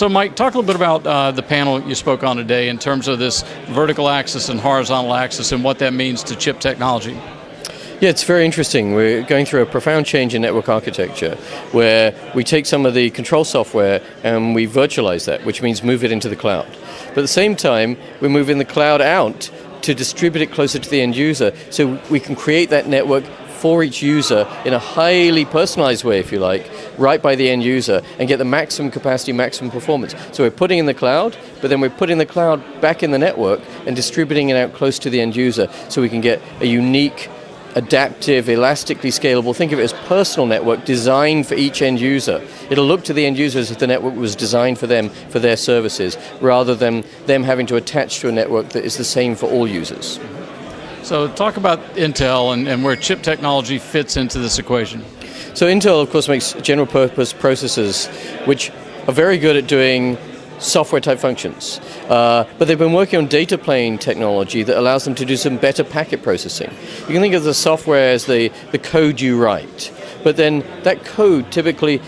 So Mike, talk a little bit about the panel you spoke on today in terms of this vertical axis and horizontal axis and what that means to chip technology. Yeah, it's very interesting. We're going through a profound change in network architecture where we take some of the control software and we virtualize that, which means move it into the cloud. But at the same time, we're moving the cloud out to distribute it closer to the end user so we can create that network for each user in a highly personalized way, if you like, right by the end user, and get the maximum capacity, maximum performance. So we're putting in the cloud, but then we're putting the cloud back in the network and distributing it out close to the end user so we can get a unique, adaptive, elastically scalable, think of it as personal network designed for each end user. It'll look to the end user as if the network was designed for them, for their services, rather than them having to attach to a network that is the same for all users. So talk about Intel and where chip technology fits into this equation. So Intel, of course, makes general purpose processors, which are very good at doing software type functions. But they've been working on data plane technology that allows them to do some better packet processing. You can think of the software as the code you write, but then that code typically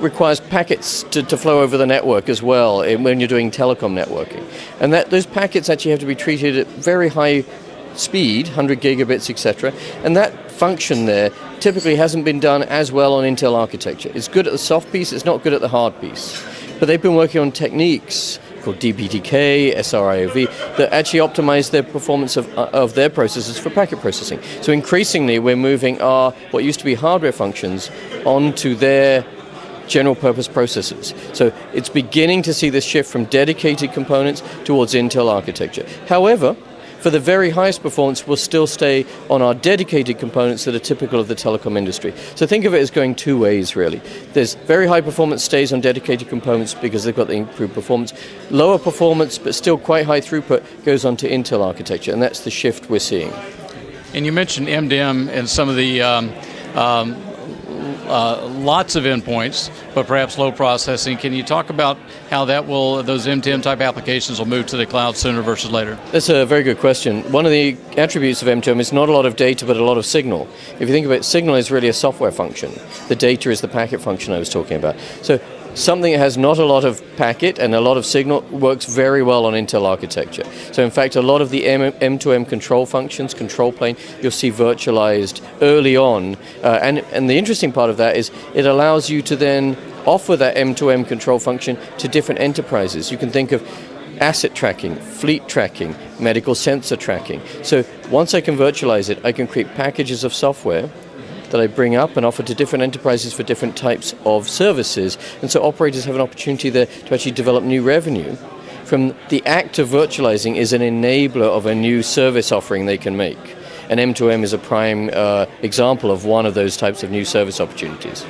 requires packets to flow over the network as well when you're doing telecom networking. And those packets actually have to be treated at very high speed, 100 gigabits, etc. And that function there typically hasn't been done as well on Intel architecture. It's good at the soft piece, it's not good at the hard piece. But they've been working on techniques called DPTK, SRIOV, that actually optimize their performance of their processors for packet processing. So increasingly we're moving what used to be hardware functions onto their general purpose processors. So it's beginning to see this shift from dedicated components towards Intel architecture. However, for the very highest performance, we'll still stay on our dedicated components that are typical of the telecom industry. So think of it as going two ways, really. There's very high performance stays on dedicated components because they've got the improved performance. Lower performance, but still quite high throughput, goes on to Intel architecture, and that's the shift we're seeing. And you mentioned M2M and some of the lots of endpoints, but perhaps low processing. Can you talk about how those M2M type applications will move to the cloud sooner versus later? That's a very good question. One of the attributes of M2M is not a lot of data, but a lot of signal. If you think of it, signal is really a software function. The data is the packet function I was talking about. So something that has not a lot of packet and a lot of signal works very well on Intel architecture. So in fact, a lot of the M2M control functions, control plane, you'll see virtualized early on. And the interesting part of that is it allows you to then offer that M2M control function to different enterprises. You can think of asset tracking, fleet tracking, medical sensor tracking. So once I can virtualize it, I can create packages of software that I bring up and offer to different enterprises for different types of services. And so operators have an opportunity there to actually develop new revenue. From the act of virtualizing is an enabler of a new service offering they can make. And M2M is a prime example of one of those types of new service opportunities.